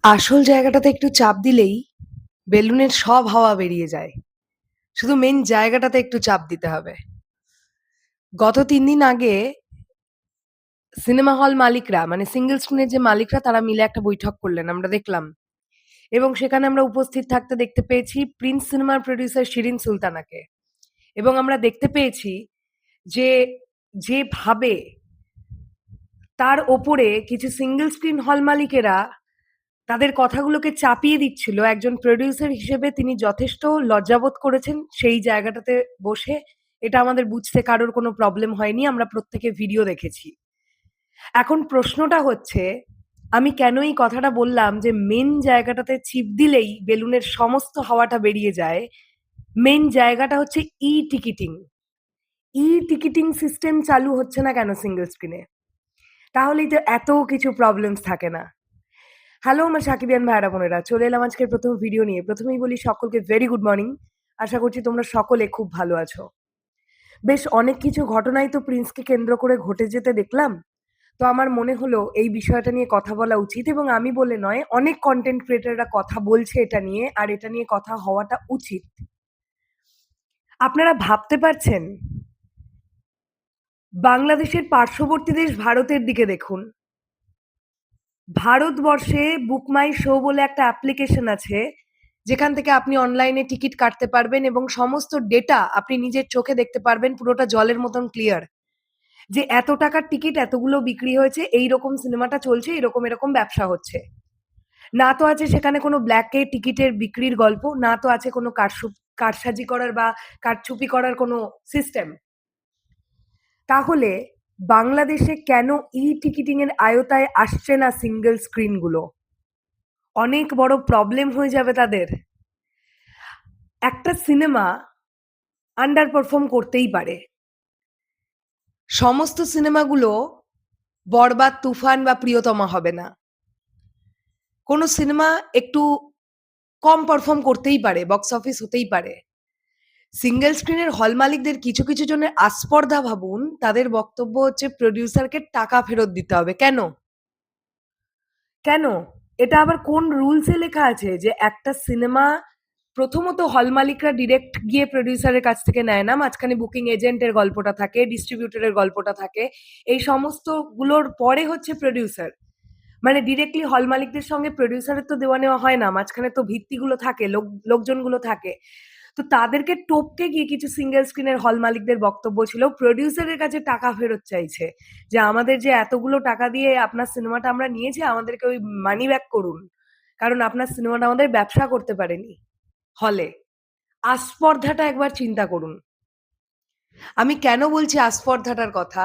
আসল জায়গাটাতে একটু চাপ দিলেই বেলুনের সব হাওয়া বেরিয়ে যায়। শুধু মেইন জায়গাটাতে একটু চাপ দিতে হবে। গত ৩ দিন আগে সিনেমা হল মালিকরা মানে সিঙ্গল স্ক্রিনের যে মালিকরা তারা মিলে একটা বৈঠক করলেন। আমরা দেখলাম। এবং সেখানে আমরা উপস্থিত থাকতে দেখতে পেয়েছি প্রিন্স সিনেমার প্রোডিউসার শিরিন সুলতানাকে। এবং আমরা দেখতে পেয়েছি যে যেভাবে তার ওপরে কিছু সিঙ্গল স্ক্রিন হল মালিকেরা তাদের কথাগুলোকে চাপিয়ে দিচ্ছিল, একজন প্রোডিউসার হিসেবে তিনি যথেষ্ট লজ্জাবোধ করেছেন সেই জায়গাটাতে বসে। এটা আমাদের বুঝতে কারোর কোনো প্রবলেম হয়নি। আমরা প্রত্যেকে ভিডিও দেখেছি। এখন প্রশ্নটা হচ্ছে, আমি কেন এই কথাটা বললাম যে মেন জায়গাটাতে চিপ দিলেই বেলুনের সমস্ত হাওয়াটা বেরিয়ে যায়। মেন জায়গাটা হচ্ছে টিকিটিং। টিকিটিং সিস্টেম চালু হচ্ছে না কেন সিঙ্গল স্ক্রিনে? তাহলেই তো এত কিছু প্রবলেমস থাকে না। হ্যালো আমার সাকিবিয়ান ভাইরা বোনেরা, চলে এলাম আজকের প্রথম ভিডিও নিয়ে। প্রথমেই বলি সকলকে ভেরি গুড মর্নিং। আশা করছি তোমরা সকলে খুব ভালো আছো। বেশ অনেক কিছু ঘটনাই তো প্রিন্সকে কেন্দ্র করে ঘটে যেতে দেখলাম। তো আমার মনে হলো এই বিষয়টা নিয়ে কথা বলা উচিত, এবং আমি বলে নয়, অনেক কন্টেন্ট ক্রিয়েটররা কথা বলছে এটা নিয়ে, আর এটা নিয়ে কথা হওয়াটা উচিত। আপনারা ভাবতে পারছেন, বাংলাদেশের পার্শ্ববর্তী দেশ ভারতের দিকে দেখুন। ভারতবর্ষে বুক মাই শো বলে একটা অ্যাপ্লিকেশন আছে, যেখান থেকে আপনি অনলাইনে টিকিট কাটতে পারবেন এবং সমস্ত ডেটা আপনি নিজের চোখে দেখতে পারবেন, পুরোটা জলের মতন ক্লিয়ার। যে এত টাকার টিকিট এতগুলো বিক্রি হয়েছে, এইরকম সিনেমাটা চলছে, এরকম এরকম ব্যবসা হচ্ছে। না তো আছে সেখানে কোনো ব্ল্যাকে টিকিটের বিক্রির গল্প, না তো আছে কোনো কারসাজি করার বা কারচুপি করার কোনো সিস্টেম। তাহলে বাংলাদেশে কেন টিকিটিং এর আওতায় আসছে না সিঙ্গেল স্ক্রিনগুলো? অনেক বড় প্রবলেম হয়ে যাবে তাদের। একটা সিনেমা আন্ডার পারফর্ম করতেই পারে। সমস্ত সিনেমাগুলো বরবাদ, তুফান বা প্রিয়তমা হবে না। কোনো সিনেমা একটু কম পারফর্ম করতেই পারে, বক্স অফিস হতেই পারে। সিঙ্গেল স্ক্রিনের হল মালিকদের কিছু কিছু জনের আস্পর্ধা ভাবুন, তাদের বক্তব্য হচ্ছে প্রোডিউসারকে টাকা ফেরত দিতে হবে। কেন? কেন? এটা আবার কোন রুলসে লেখা আছে যে একটা সিনেমা প্রথমত হল মালিকরা ডিরেক্ট গিয়ে প্রোডিউসারের কাছ থেকে নেয় না, মাঝখানে বুকিং এজেন্টের গল্পটা থাকে, ডিস্ট্রিবিউটরের গল্পটা থাকে। এই সমস্ত গুলোর পরে হচ্ছে প্রোডিউসার। মানে ডিরেক্টলি হল মালিকদের সঙ্গে প্রোডিউসারের তো দেওয়া নেওয়া হয় না, মাঝখানে তো ভিত্তিগুলো থাকে, লোকজনগুলো থাকে। তো তাদেরকে টপকে গিয়ে কিছু সিঙ্গেল স্ক্রিনের হল মালিকদের বক্তব্য ছিল প্রোডিউসারের কাছে টাকা ফেরত চাইছে, যে আমাদের যে এতগুলো টাকা দিয়ে আপনার সিনেমাটা আমরা নিয়েছি, আমাদেরকে ওই মানি ব্যাক করুন, কারণ আপনার সিনেমাটা আমাদের ব্যবসা করতে পারেনি হলে। আস্পর্ধাটা একবার চিন্তা করুন। আমি কেন বলছি আস্পর্ধাটার কথা?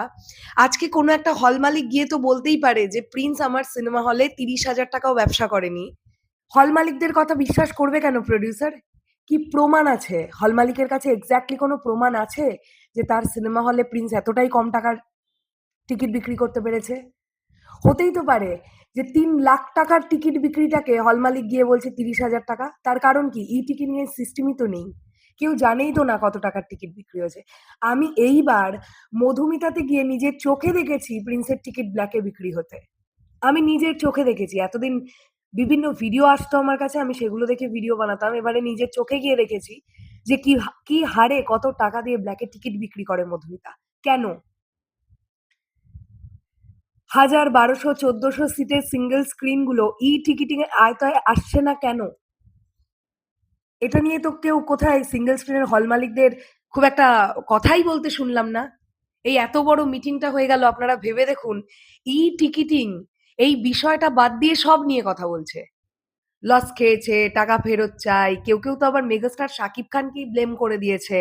আজকে কোনো একটা হল মালিক গিয়ে তো বলতেই পারে যে প্রিন্স আমার সিনেমা হলে ৩০,০০০ টাকাও ব্যবসা করেনি। হল মালিকদের কথা বিশ্বাস করবে কেন প্রোডিউসার? কি প্রমাণ আছে? হল মালিকের কাছে এক্সাক্টলি কোনো প্রমাণ আছে যে তার সিনেমা হলে প্রিন্স এতটাই কম টাকার টিকিট বিক্রি করতে পেরেছে? হতেই তো পারে যে ৩,০০,০০০ টাকার টিকিট বিক্রিটাকে হল মালিক গিয়ে বলছে ৩০,০০০ টাকা। তার কারণ কি? টিকিটিং এর সিস্টেমই তো নেই। কেউ জানেই তো না কত টাকার টিকিট বিক্রি হয়েছে। আমি এইবার মধুমিতাতে গিয়ে নিজের চোখে দেখেছি প্রিন্সের টিকিট ব্ল্যাকে বিক্রি হতে। আমি নিজের চোখে দেখেছি। এতদিন বিভিন্ন ভিডিও আসতো আমার কাছে, আমি সেগুলো দেখে ভিডিও বানাতাম। এবারে নিজের চোখে গিয়ে দেখেছি যে কি হারে কত টাকা দিয়ে ব্ল্যাকে টিকিট বিক্রি করে মধুমিতা। কেন? ১,০০০, ১,২০০, ১৪০০ সিটের সিঙ্গল স্ক্রিনগুলো টিকিটিং এর আওতায় আসছে না কেন? এটা নিয়ে তো কেউ কোথায় সিঙ্গল স্ক্রিনের হল মালিকদের খুব একটা কথাই বলতে শুনলাম না। এই এত বড় মিটিংটা হয়ে গেল, আপনারা ভেবে দেখুন, টিকিটিং এই বিষয়টা বাদ দিয়ে সব নিয়ে কথা বলছে। লস খেয়েছে, টাকা ফেরত চাই। কেউ তো আবার মেগাস্টার শাকিব খানকেই ব্লেম করে দিয়েছে।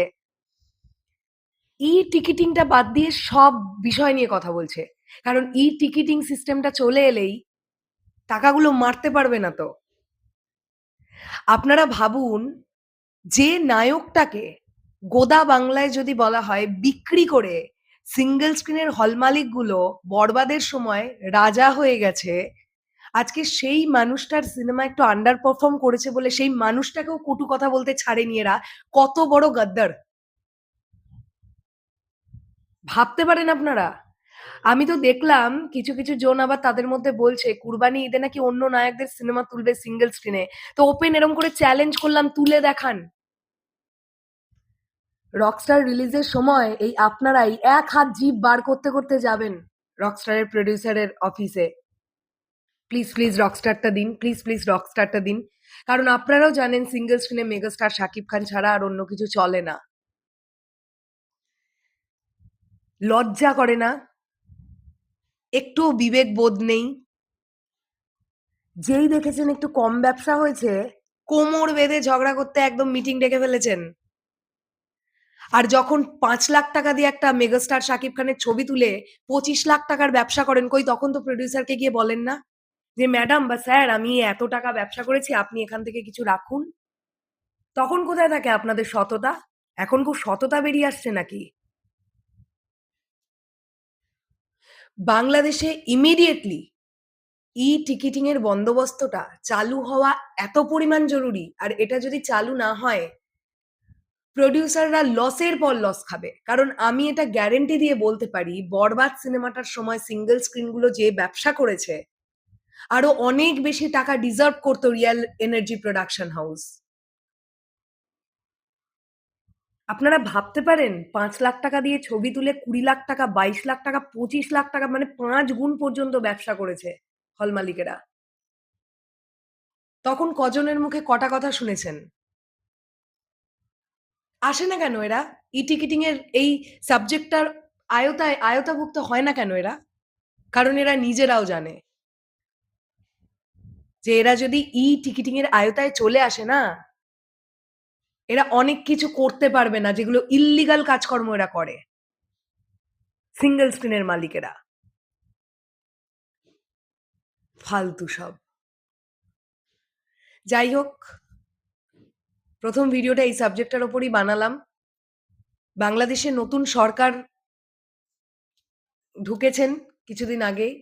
টিকিটিংটা বাদ দিয়ে সব বিষয় নিয়ে কথা বলছে। কারণ টিকিটিং সিস্টেমটা চলে এলেই টাকাগুলো মারতে পারবে না তো। আপনারা ভাবুন, যে নায়কটাকে গোদা বাংলায় যদি বলা হয় বিক্রি করে সিঙ্গেল স্ক্রিনের হল মালিকগুলো বরবাদের সময় রাজা হয়ে গেছে, আজকে সেই মানুষটার সিনেমা একটু আন্ডার পারফর্ম করেছে বলে সেই মানুষটাকেও কটু কথা বলতে ছাড়েনি এরা। কত বড় গাদ্দার! ভাবতে পারেন আপনারা? আমি তো দেখলাম কিছু জন আবার তাদের মধ্যে বলছে কুরবানি ঈদে নাকি অন্য নায়কদের সিনেমা তুলবে সিঙ্গেল স্ক্রিনে। তো ওপেন এরম করে চ্যালেঞ্জ করলাম, তুলে দেখান। রকস্টার রিলিজের সময় এই আপনারাই এক হাত জিভ বার করতে যাবেন রকস্টারের প্রডিউসারের অফিসে। প্লিজ রকস্টারটা দিন, প্লিজ রকস্টারটা দিন। কারণ আপনারাও জানেন সিঙ্গেল স্ক্রিনে মেগাস্টার শাকিব খান ছাড়া আর অন্য কিছু চলে না। লজ্জা করে না? একটুও বিবেক বোধ নেই? যেই দেখেছেন একটু কম ব্যবসা হয়েছে, কোমর বেঁধে ঝগড়া করতে একদম মিটিং ডেকে ফেলেছেন। আর যখন ৫ লাখ টাকা দিয়ে একটা মেগাস্টার শাকিব খানের ছবি তুলে ২৫ লাখ টাকার ব্যবসা করেন, কই তখন তো প্রডিউসারকে গিয়ে বলেন না যে ম্যাডাম বা স্যার আমি এত টাকা ব্যবসা করেছি, আপনি এখান থেকে কিছু রাখুন? তখন কোথায় থাকে আপনাদের সততা? এখন খুব সততা বেরিয়ে আসছে নাকি? বাংলাদেশে ইমিডিয়েটলি টিকিটিং এর বন্দোবস্তটা চালু হওয়া এত পরিমাণ জরুরি। আর এটা যদি চালু না হয়, প্রডিউসাররা লসের পর লস খাবে। কারণ আমি এটা গ্যারেন্টি দিয়ে বলতে পারি, বরবাদ সিনেমাটার সময় সিঙ্গেল স্ক্রিনগুলো যে ব্যবসা করেছে, আরো অনেক বেশি টাকা ডিজার্ভ করতো রিয়েল এনার্জি প্রোডাকশন হাউস। আপনারা ভাবতে পারেন ৫ লাখ টাকা দিয়ে ছবি তুলে ২০ লাখ টাকা, ২২ লাখ টাকা, ২৫ লাখ টাকা, মানে ৫ গুণ পর্যন্ত ব্যবসা করেছে হল মালিকেরা। তখন কজনের মুখে কটা কথা শুনেছেন? আসে না কেন এরা? টিকিটিং এর এই সাবজেক্টটার আয়তাভুক্ত হয় না কেন এরা? কারণ এরা নিজেরাও জানে যে এরা যদি টিকিটিং এর আয়তায় চলে আসে না, এরা অনেক কিছু করতে পারবে না যেগুলো ইল্লিগাল কাজকর্ম এরা করে। সিঙ্গেল স্ক্রিনের মালিকেরা। ফালতু সব। যাই হোক, ১ম ভিডিওটা এই সাবজেক্টটার উপরই বানালাম। বাংলাদেশে নতুন সরকার ঢুকেছেন কিছুদিন আগেই।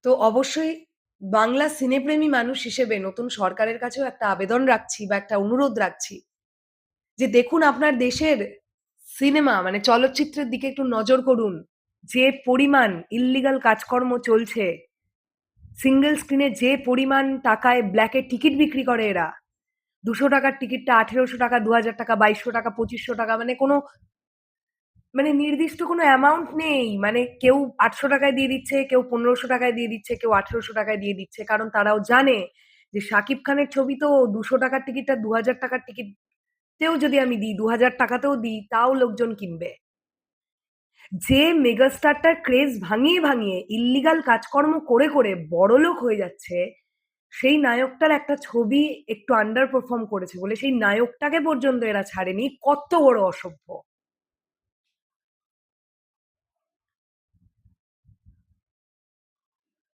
তো অবশ্যই বাংলা সিনেপ্রেমী মানুষ হিসেবে নতুন সরকারের কাছেও একটা আবেদন রাখছি বা একটা অনুরোধ রাখছি যে দেখুন আপনার দেশের সিনেমা মানে চলচ্চিত্রের দিকে একটু নজর করুন। যে পরিমাণ ইল্লিগাল কাজকর্ম চলছে, সিঙ্গেল স্ক্রিনে যে পরিমাণ টাকায় ব্ল্যাকে টিকিট বিক্রি করে এরা, ২০০ টাকার টিকিটটা ১৮০০ টাকা, ২০০০ টাকা, ২২০০ টাকা, ২৫০০ টাকা, মানে কোনো মানে নির্দিষ্ট কোনো অ্যামাউন্ট নেই। মানে কেউ ৮০০ টাকায় দিয়ে দিচ্ছে, কেউ ১৫০০ টাকায় দিয়ে দিচ্ছে, কেউ ১৮০০ টাকায় দিয়ে দিচ্ছে। কারণ তারাও জানে যে শাকিব খানের ছবি তো ২০০ টাকার টিকিটটা ২০০০ টাকার টিকিটেও যদি আমি দিই, ২০০০ টাকাতেও দিই, তাও লোকজন কিনবে। যে মেগাস্টারটার ক্রেজ ভাঙিয়ে ইল্লিগাল কাজকর্ম করে বড়লোক হয়ে যাচ্ছে, সেই নায়কটার একটা ছবি একটু আন্ডার পারফর্ম করেছে বলে সেই নায়কটাকে পর্যন্ত এরা ছাড়েনি। কত বড় অসভ্য!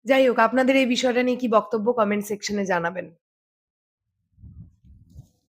যাই হোক, আপনাদের এই বিষয়টা নিয়ে কি বক্তব্য কমেন্ট সেকশনে জানাবেন।